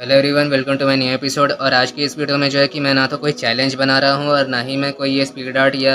Hello everyone, welcome to my new episode. और आज की इस वीडियो में जो है कि मैं ना तो कोई चैलेंज बना रहा हूँ और ना ही मैं कोई ये स्पीड आर्ट या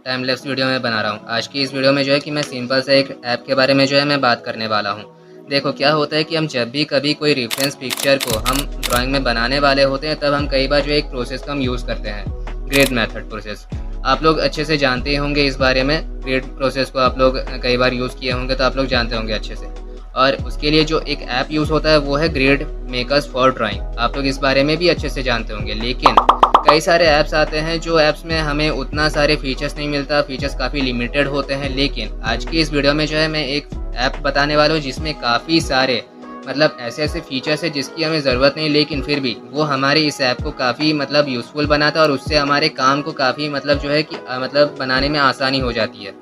टाइम लैप्स वीडियो में बना रहा हूँ। आज की इस वीडियो में जो है कि मैं सिंपल से एक ऐप के बारे में जो है मैं बात करने वाला हूँ। देखो क्या होता है कि हम जब भी कभी कोई रेफरेंस पिक्चर को हम ड्राइंग में बनाने वाले होते हैं, तब हम कई बार जो एक प्रोसेस का हम यूज़ करते हैं, ग्रेड मेथड प्रोसेस। आप लोग अच्छे से जानते ही होंगे इस बारे में। ग्रेड प्रोसेस को आप लोग कई बार यूज़ किए होंगे, तो आप लोग जानते होंगे अच्छे से। और उसके लिए जो एक ऐप यूज़ होता है वो है ग्रेड मेकर्स फॉर ड्राइंग। आप लोग इस बारे में भी अच्छे से जानते होंगे। लेकिन कई सारे ऐप्स आते हैं जो ऐप्स में हमें उतना सारे फीचर्स नहीं मिलता, फीचर्स काफ़ी लिमिटेड होते हैं। लेकिन आज की इस वीडियो में जो है मैं एक ऐप बताने वाला हूँ जिसमें काफ़ी सारे ऐसे ऐसे फीचर्स है जिसकी हमें ज़रूरत नहीं, लेकिन फिर भी वो हमारे इस ऐप को काफ़ी यूज़फुल बनाता है और उससे हमारे काम को काफ़ी जो है कि बनाने में आसानी हो जाती है।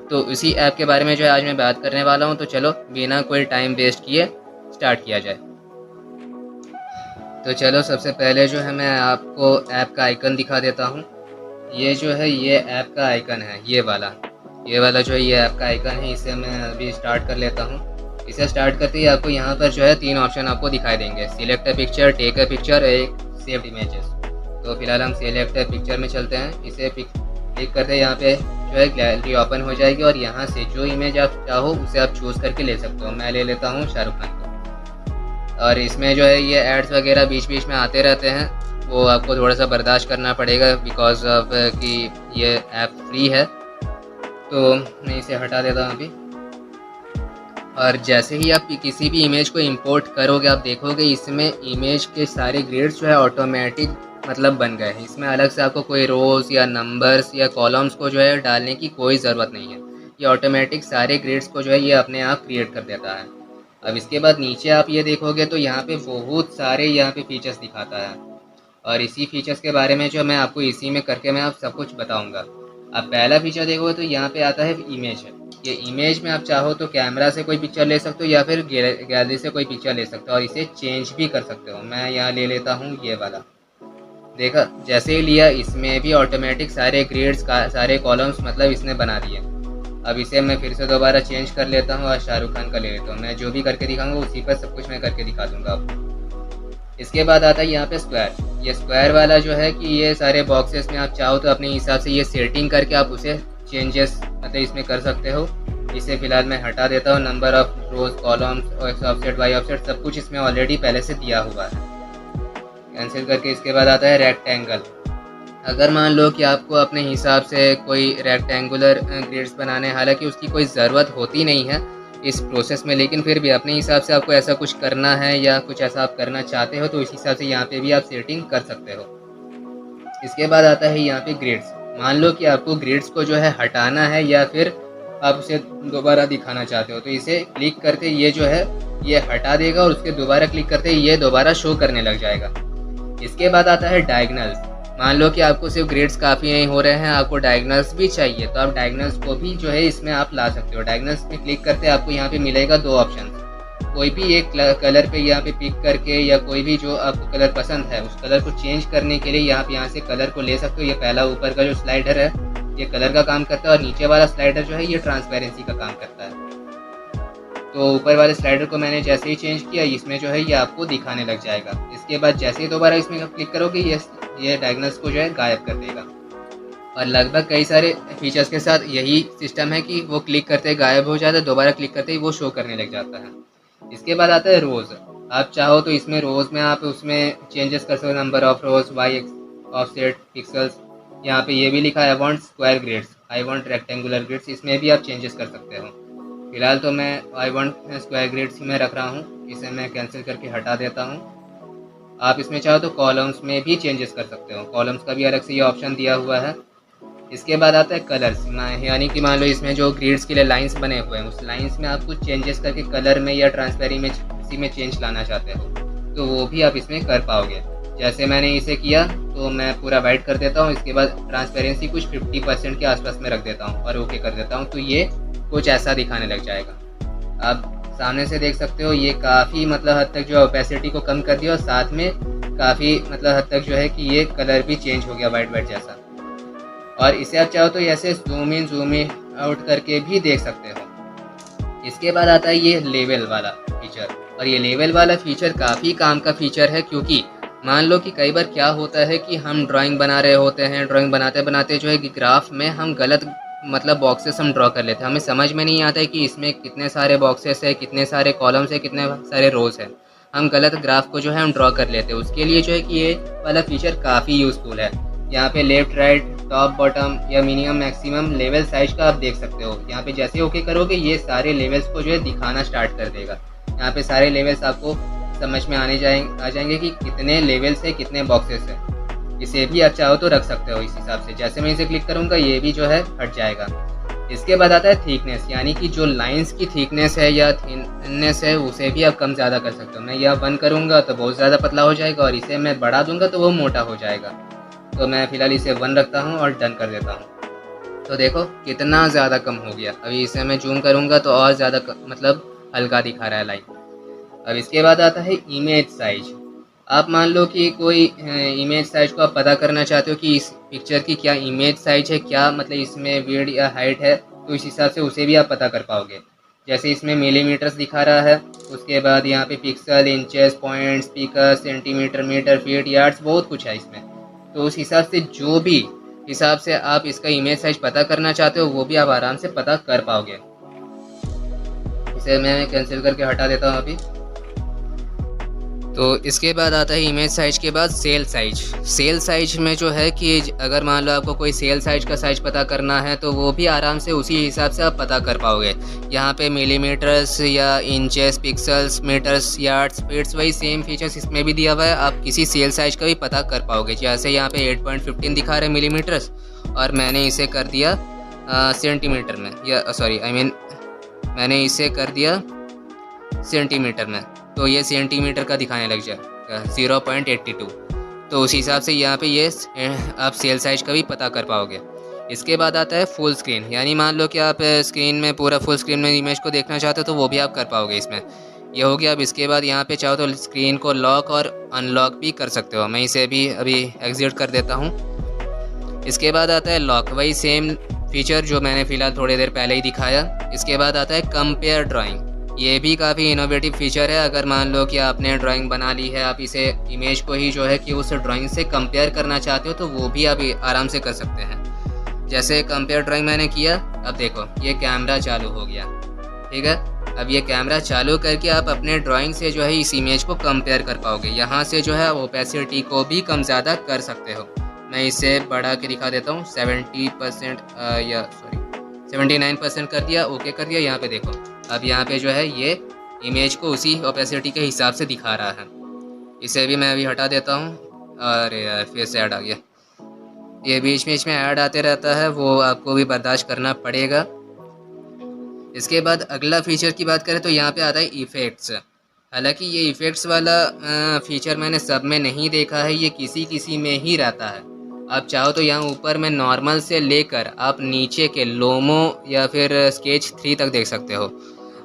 तो इसी ऐप के बारे में जो है आज मैं बात करने वाला हूँ। तो चलो बिना कोई टाइम वेस्ट किए स्टार्ट किया जाए। तो चलो सबसे पहले जो है मैं आपको ऐप का आइकन दिखा देता हूँ। ये जो है ये ऐप का आइकन है, ये वाला जो है ये ऐप का आइकन है। इसे मैं अभी स्टार्ट कर लेता हूँ। इसे स्टार्ट करते ही आपको यहाँ पर जो है 3 ऑप्शन आपको दिखाई देंगे: select a picture, take a picture, एक सेव्ड इमेजेस। तो फिलहाल हम सिलेक्ट अ पिक्चर में चलते हैं। इसे क्लिक करते हैं, यहाँ पे जो है गैलरी ओपन हो जाएगी और यहाँ से जो इमेज आप चाहो उसे आप चूज़ करके ले सकते हो। मैं ले लेता हूँ शाहरुख खान को। और इसमें जो है ये एड्स वगैरह बीच बीच में आते रहते हैं, वो आपको थोड़ा सा बर्दाश्त करना पड़ेगा बिकॉज ऑफ कि ये ऐप फ्री है। तो मैं इसे हटा देता हूँ अभी। और जैसे ही आप किसी भी इमेज को इंपोर्ट करोगे, आप देखोगे इसमें इमेज के सारे ग्रेड्स जो है ऑटोमेटिक बन गए हैं। इसमें अलग से आपको कोई रोज़ या नंबर्स या कॉलम्स को जो है डालने की कोई ज़रूरत नहीं है। ये ऑटोमेटिक सारे ग्रेड्स को जो है ये अपने आप क्रिएट कर देता है। अब इसके बाद नीचे आप ये देखोगे तो यहाँ पे बहुत सारे यहाँ पे फीचर्स दिखाता है और इसी फीचर्स के बारे में जो मैं आपको इसी में करके मैं आप सब कुछ बताऊँगा। अब पहला फीचर देखोगे तो यहाँ पे आता है इमेज है। ये इमेज में आप चाहो तो कैमरा से कोई पिक्चर ले सकते हो या फिर गैलरी से कोई पिक्चर ले सकते हो और इसे चेंज भी कर सकते हो। मैं यहाँ ले लेता हूँ ये वाला। देखा, जैसे ही लिया इसमें भी ऑटोमेटिक सारे ग्रेड्स का सारे कॉलम्स इसने बना दिए। अब इसे मैं फिर से दोबारा चेंज कर लेता हूँ और शाहरुख खान का ले लेता हूँ। मैं जो भी करके दिखाऊंगा उसी पर सब कुछ मैं करके दिखा दूंगा आपको। इसके बाद आता है यहाँ पे स्क्वायर। ये स्क्वायर वाला जो है कि ये सारे बॉक्सेस में आप चाहो तो अपने हिसाब से ये सेटिंग करके आप उसे चेंजेस इसमें कर सकते हो। इसे फिलहाल मैं हटा देता हूँ। नंबर ऑफ रोज, कॉलम्स और ऑफसेट बाई ऑफसेट सब कुछ इसमें ऑलरेडी पहले से दिया हुआ है। कैंसिल करके इसके बाद आता है रेक्टेंगल। अगर मान लो कि आपको अपने हिसाब से कोई रेक्टेंगुलर ग्रिड्स बनाने, हालांकि उसकी कोई ज़रूरत होती नहीं है इस प्रोसेस में, लेकिन फिर भी अपने हिसाब से आपको ऐसा कुछ करना है या कुछ ऐसा आप करना चाहते हो तो इस हिसाब से यहाँ पे भी आप सेटिंग कर सकते हो। इसके बाद आता है यहाँ पे ग्रिड्स। मान लो कि आपको ग्रिड्स को जो है हटाना है या फिर आप उसे दोबारा दिखाना चाहते हो, तो इसे क्लिक करके ये जो है ये हटा देगा और उसके दोबारा क्लिक करते ये दोबारा शो करने लग जाएगा। इसके बाद आता है डायगनल्स। मान लो कि आपको सिर्फ ग्रेड्स काफ़ी नहीं हो रहे हैं, आपको डायगनल्स भी चाहिए, तो आप डायगनल्स को भी जो है इसमें आप ला सकते हो। डायगनल्स में क्लिक करते आपको यहाँ पे मिलेगा 2 ऑप्शन। कोई भी एक कलर पे यहाँ पे पिक करके या कोई भी जो आपको कलर पसंद है उस कलर को चेंज करने के लिए आप यहाँ से कलर को ले सकते हो। ये पहला ऊपर का जो स्लाइडर है ये कलर का काम करता है और नीचे वाला स्लाइडर जो है ये ट्रांसपेरेंसी का काम करता है। तो ऊपर वाले स्लाइडर को मैंने जैसे ही चेंज किया इसमें जो है ये आपको दिखाने लग जाएगा। इसके बाद जैसे ही दोबारा इसमें क्लिक करोगे ये डायगनल्स को जो है गायब कर देगा। और लगभग कई सारे फीचर्स के साथ यही सिस्टम है कि वो क्लिक करते गायब हो जाता है, दोबारा क्लिक करते ही वो शो करने लग जाता है। इसके बाद आता है रोज़। आप चाहो तो इसमें रोज़ में आप उसमें चेंजेस कर सकते हो, number of rows, Y offset, pixels. यहाँ पे ये भी लिखा है I want square grids, I want rectangular grids, इसमें भी आप चेंजेस कर सकते हो। फिलहाल तो मैं आई वॉन्ट स्क्वायर ग्रिड्स में रख रहा हूँ, इसे मैं कैंसिल करके हटा देता हूँ। आप इसमें चाहो तो कॉलम्स में भी चेंजेस कर सकते हो, कॉलम्स का भी अलग से ये ऑप्शन दिया हुआ है। इसके बाद आता है कलर्स, यानी कि मान लो इसमें जो ग्रिड्स के लिए लाइंस बने हुए हैं उस लाइंस में आप कुछ चेंजेस करके कलर में या ट्रांसपेरेंसी में चेंज लाना चाहते हो तो वो भी आप इसमें कर पाओगे। जैसे मैंने इसे किया तो मैं पूरा वाइट कर देता हूँ। इसके बाद ट्रांसपेरेंसी कुछ 50% के आसपास में रख देता हूँ और ओके कर देता हूँ, तो ये कुछ ऐसा दिखाने लग जाएगा। आप सामने से देख सकते हो ये काफ़ी हद तक जो ओपेसिटी को कम कर दिया और साथ में काफ़ी हद तक जो है कि ये कलर भी चेंज हो गया वाइट जैसा। और इसे आप चाहो तो ऐसे जूम इन जूम आउट करके भी देख सकते हो। इसके बाद आता है ये लेवल वाला फीचर, और ये लेवल वाला फीचर काफ़ी काम का फीचर है, क्योंकि मान लो कि कई बार क्या होता है कि हम ड्राइंग बना रहे होते हैं, ड्राइंग बनाते बनाते जो है कि ग्राफ में हम गलत मतलब बॉक्सेस हम ड्रॉ कर लेते हैं, हमें समझ में नहीं आता है कि इसमें कितने सारे बॉक्सेस है, कितने सारे कॉलम्स है, कितने सारे रोज है, हम गलत ग्राफ को जो है हम ड्रॉ कर लेते हैं। उसके लिए जो है कि ये वाला फीचर काफ़ी यूज़फुल है। यहाँ पे लेफ्ट राइट टॉप बॉटम या मिनिमम मैक्सिमम लेवल साइज का आप देख सकते हो। यहाँ पे जैसे ओके करोगे ये सारे लेवल्स को जो है दिखाना स्टार्ट कर देगा। यहाँ पे सारे लेवल्स आपको समझ में आ जाएंगे कि कितने लेवल्स है, कितने बॉक्सेस है। इसे भी आप चाहो तो रख सकते हो इस हिसाब से। जैसे मैं इसे क्लिक करूँगा ये भी जो है हट जाएगा। इसके बाद आता है थिकनेस, यानी कि जो लाइंस की थिकनेस है या थिननेस है उसे भी आप कम ज़्यादा कर सकते हो। मैं यह 1 करूँगा तो बहुत ज़्यादा पतला हो जाएगा, और इसे मैं बढ़ा दूँगा तो वो मोटा हो जाएगा। तो मैं फ़िलहाल इसे 1 रखता हूँ और डन कर देता हूँ। तो देखो कितना ज़्यादा कम हो गया। अभी इसे मैं जूम करूँगा तो और ज़्यादा मतलब हल्का दिखा रहा है लाइन। अब इसके बाद आता है इमेज साइज। आप मान लो कि कोई इमेज साइज को आप पता करना चाहते हो कि इस पिक्चर की क्या इमेज साइज है, क्या मतलब इसमें विड्थ या हाइट है, तो इस हिसाब से उसे भी आप पता कर पाओगे। जैसे इसमें मिलीमीटर्स दिखा रहा है, उसके बाद यहाँ पे pixel, inches, points, picker, centimetre, metre, feet, yards, बहुत कुछ है इसमें। तो उस हिसाब से जो भी हिसाब से आप इसका इमेज साइज पता करना चाहते हो वो भी आप आराम से पता कर पाओगे। इसे मैं कैंसिल करके हटा देता हूँ अभी। तो इसके बाद आता है इमेज साइज के बाद सेल साइज। सेल साइज में जो है कि अगर मान लो आपको कोई सेल साइज का साइज पता करना है तो वो भी आराम से उसी हिसाब से आप पता कर पाओगे। यहाँ पे मिलीमीटर्स या inches, pixels, metres, yards, feets, वही सेम फीचर्स इसमें भी दिया हुआ है। आप किसी सेल साइज का भी पता कर पाओगे। जैसे यहाँ पे 8.15 दिखा रहे हैं मिलीमीटर्स, और मैंने इसे कर दिया सेंटीमीटर में, या सॉरी मैंने इसे कर दिया सेंटीमीटर में, तो ये सेंटीमीटर का दिखाने लग जाएगा 0.82। तो उस हिसाब से यहाँ पे ये आप सेल साइज का भी पता कर पाओगे। इसके बाद आता है फुल स्क्रीन, यानी मान लो कि आप स्क्रीन में पूरा फुल स्क्रीन में इमेज को देखना चाहते हो तो वो भी आप कर पाओगे इसमें। ये हो गया। अब इसके बाद यहाँ पे चाहो तो स्क्रीन को लॉक और अनलॉक भी कर सकते हो। मैं इसे भी अभी एग्जिट कर देता हूँ। इसके बाद आता है लॉक, वही सेम फीचर जो मैंने फ़िलहाल थोड़ी देर पहले ही दिखाया। इसके बाद आता है कंपेयर ड्राइंग। ये भी काफ़ी इनोवेटिव फीचर है। अगर मान लो कि आपने ड्राइंग बना ली है, आप इसे इमेज को ही जो है कि उस ड्राइंग से कंपेयर करना चाहते हो तो वो भी आप आराम से कर सकते हैं। जैसे कंपेयर ड्राइंग मैंने किया, अब देखो ये कैमरा चालू हो गया, ठीक है। अब ये कैमरा चालू करके आप अपने ड्राइंग से जो है इस इमेज को कंपेयर कर पाओगे। यहाँ से जो है आप ओपेसिटी को भी कम ज़्यादा कर सकते हो। मैं इसे बढ़ा के दिखा देता हूँ 70% या सॉरी 79% कर दिया, ओके कर दिया। यहाँ पे देखो अब यहाँ पे जो है ये इमेज को उसी ओपेसिटी के हिसाब से दिखा रहा है। इसे भी मैं अभी हटा देता हूँ। अरे यार फिर से ऐड आ गया। ये बीच बीच में ऐड आते रहता है, वो आपको भी बर्दाश्त करना पड़ेगा। इसके बाद अगला फीचर की बात करें तो यहाँ पे आता है इफ़ेक्ट्स। हालांकि ये इफ़ेक्ट्स वाला फीचर मैंने सब में नहीं देखा है, ये किसी किसी में ही रहता है। आप चाहो तो यहाँ ऊपर में नॉर्मल से लेकर आप नीचे के लोमो या फिर स्केच 3 तक देख सकते हो।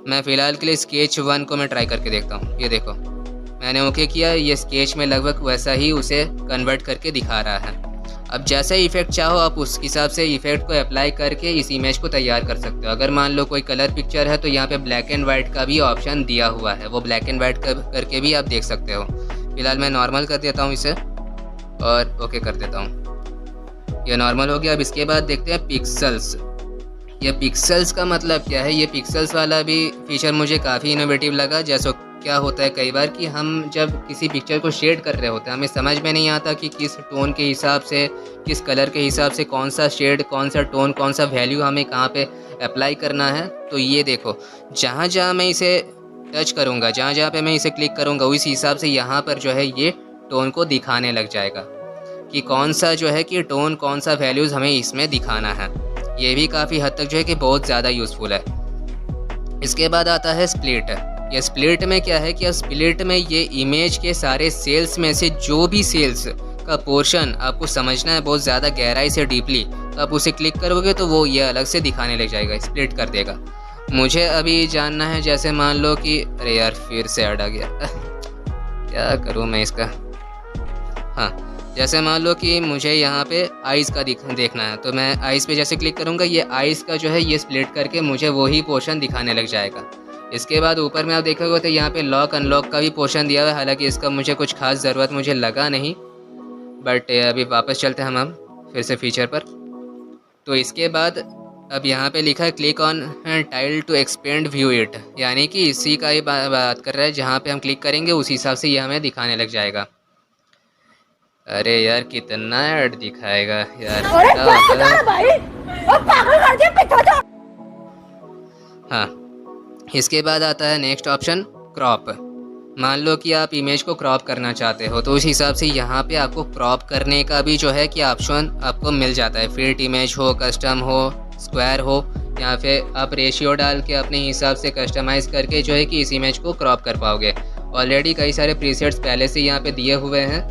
मैं फ़िलहाल के लिए स्केच 1 को मैं ट्राई करके देखता हूँ। ये देखो मैंने ओके किया, ये स्केच में लगभग वैसा ही उसे कन्वर्ट करके दिखा रहा है। अब जैसा इफ़ेक्ट चाहो आप उस हिसाब से इफ़ेक्ट को अप्लाई करके इस इमेज को तैयार कर सकते हो। अगर मान लो कोई कलर पिक्चर है तो यहाँ पे ब्लैक एंड वाइट का भी ऑप्शन दिया हुआ है, वो ब्लैक एंड वाइट करके भी आप देख सकते हो। फिलहाल मैं नॉर्मल कर देता हूँ इसे और ओके कर देता हूँ। ये नॉर्मल हो गया। अब इसके बाद देखते हैं पिक्सल्स। ये पिक्सल्स का मतलब क्या है? ये पिक्सल्स वाला भी फीचर मुझे काफ़ी इनोवेटिव लगा। जैसे क्या होता है कई बार कि हम जब किसी पिक्चर को शेड कर रहे होते हैं, हमें समझ में नहीं आता कि किस टोन के हिसाब से, किस कलर के हिसाब से कौन सा शेड, कौन सा टोन, कौन सा वैल्यू हमें कहाँ पे अप्लाई करना है। तो ये देखो जहाँ जहाँ मैं इसे टच करूँगा, जहाँ जहाँ पे मैं इसे क्लिक करूँगा, उस हिसाब से यहाँ पर जो है ये टोन को दिखाने लग जाएगा कि कौन सा जो है कि टोन, कौन सा वैल्यूज़ हमें इसमें दिखाना है। ये भी काफ़ी हद तक जो है कि बहुत ज़्यादा यूज़फुल है। इसके बाद आता है स्प्लिट। ये स्प्लिट में क्या है कि स्प्लिट में ये इमेज के सारे सेल्स में से जो भी सेल्स का पोर्शन आपको समझना है बहुत ज़्यादा गहराई से, डीपली, तो आप उसे क्लिक करोगे तो वो ये अलग से दिखाने लग जाएगा, स्प्लिट कर देगा। मुझे अभी जानना है, जैसे मान लो कि अरे यार फिर से ऐड आ गया क्या करूँ मैं इसका। हाँ, जैसे मान लो कि मुझे यहाँ पे आइज़ का देखना है, तो मैं आइज़ पे जैसे क्लिक करूँगा, ये आइज़ का जो है ये स्प्लिट करके मुझे वही पोर्शन दिखाने लग जाएगा। इसके बाद ऊपर में आप देखोगे तो यहाँ पे लॉक अनलॉक का भी पोर्शन दिया हुआ है, हालांकि इसका मुझे कुछ खास ज़रूरत मुझे लगा नहीं, बट अभी वापस चलते हैं हम फिर से फीचर पर। तो इसके बाद अब यहाँ पे लिखा है click on tile to expand view it, यानी कि इसी का ही बात कर रहा है, जहाँ पे हम क्लिक करेंगे उस हिसाब से ये हमें दिखाने लग जाएगा। अरे यार कितना ऐड दिखाएगा यार, हाँ। इसके बाद आता है नेक्स्ट ऑप्शन क्रॉप। मान लो कि आप इमेज को क्रॉप करना चाहते हो, तो उस हिसाब से यहाँ पे आपको क्रॉप करने का भी जो है कि ऑप्शन आपको मिल जाता है। फिट इमेज हो, कस्टम हो, स्क्वायर हो, यहाँ पे आप रेशियो डाल के अपने हिसाब से कस्टमाइज़ करके जो है कि इस इमेज को क्रॉप कर पाओगे। ऑलरेडी कई सारे प्रीसेट्स पहले से यहाँ पे दिए हुए हैं।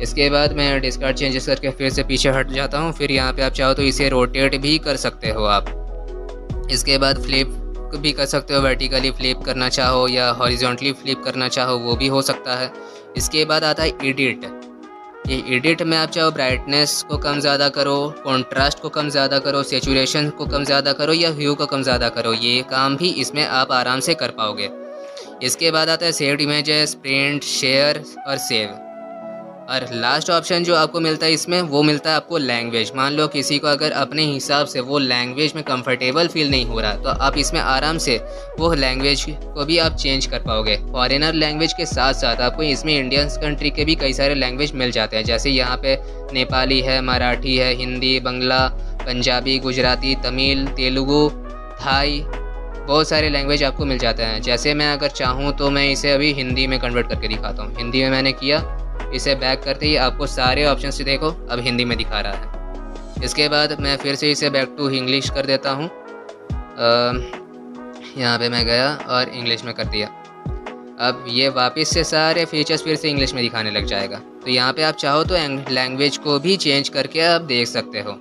इसके बाद मैं डिस्कार्ड चेंजेस करके फिर से पीछे हट जाता हूँ। फिर यहाँ पे आप चाहो तो इसे रोटेट भी कर सकते हो आप। इसके बाद फ्लिप भी कर सकते हो, वर्टिकली फ्लिप करना चाहो या हॉरिजॉन्टली फ्लिप करना चाहो वो भी हो सकता है। इसके बाद आता है एडिट। ये एडिट में आप चाहो ब्राइटनेस को कम ज़्यादा करो, कॉन्ट्रास्ट को कम ज़्यादा करो, सेचुरेशन को कम ज़्यादा करो या ह्यू को कम ज़्यादा करो, ये काम भी इसमें आप आराम से कर पाओगे। इसके बाद आता है सेव्ड इमेजेस, प्रिंट, शेयर और सेव। और लास्ट ऑप्शन जो आपको मिलता है इसमें वो मिलता है आपको लैंग्वेज। मान लो किसी को अगर अपने हिसाब से वो लैंग्वेज में कंफर्टेबल फील नहीं हो रहा, तो आप इसमें आराम से वो लैंग्वेज को भी आप चेंज कर पाओगे। फॉरेनर लैंग्वेज के साथ साथ आपको इसमें इंडियन कंट्री के भी कई सारे लैंग्वेज मिल जाते हैं, जैसे यहाँ पे नेपाली है, मराठी है, हिंदी, बंगला, पंजाबी, गुजराती, तमिल, तेलुगु, थाई, बहुत सारे लैंग्वेज आपको मिल जाते हैं। जैसे मैं अगर चाहूँ तो मैं इसे अभी हिंदी में कन्वर्ट करके दिखाता हूँ। हिंदी में मैंने किया, इसे बैक करते ही आपको सारे ऑप्शन से देखो अब हिंदी में दिखा रहा है। इसके बाद मैं फिर से इसे बैक टू इंग्लिश कर देता हूँ। यहाँ पे मैं गया और इंग्लिश में कर दिया। अब ये वापस से सारे फीचर्स फिर से इंग्लिश में दिखाने लग जाएगा। तो यहाँ पे आप चाहो तो लैंग्वेज को भी चेंज करके आप देख सकते हो।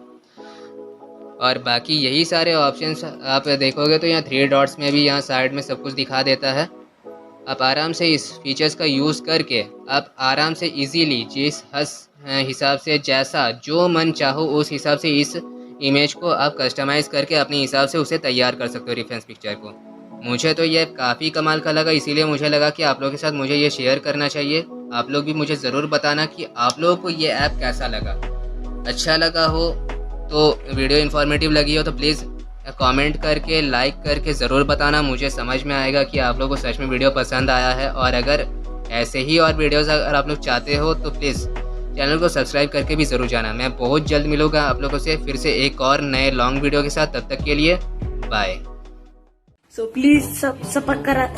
और बाकी यही सारे ऑप्शंस आप देखोगे तो यहाँ 3 डॉट्स में भी यहाँ साइड में सब कुछ दिखा देता है। आप आराम से इस फीचर्स का यूज़ करके आप आराम से इजीली जिस हिसाब से जैसा जो मन चाहो उस हिसाब से इस इमेज को आप कस्टमाइज़ करके अपने हिसाब से उसे तैयार कर सकते हो, रेफरेंस पिक्चर को। मुझे तो ये काफ़ी कमाल का लगा, इसीलिए मुझे लगा कि आप लोगों के साथ मुझे ये शेयर करना चाहिए। आप लोग भी मुझे ज़रूर बताना कि आप लोगों को ये ऐप कैसा लगा। अच्छा लगा हो तो, वीडियो इन्फॉर्मेटिव लगी हो तो प्लीज़ कमेंट करके, लाइक करके ज़रूर बताना। मुझे समझ में आएगा कि आप लोगों को सच में वीडियो पसंद आया है। और अगर ऐसे ही और वीडियोस अगर आप लोग चाहते हो तो प्लीज़ चैनल को सब्सक्राइब करके भी ज़रूर जाना। मैं बहुत जल्द मिलूँगा आप लोगों से फिर से एक और नए लॉन्ग वीडियो के साथ। तब तक के लिए बाय। So please subscribe.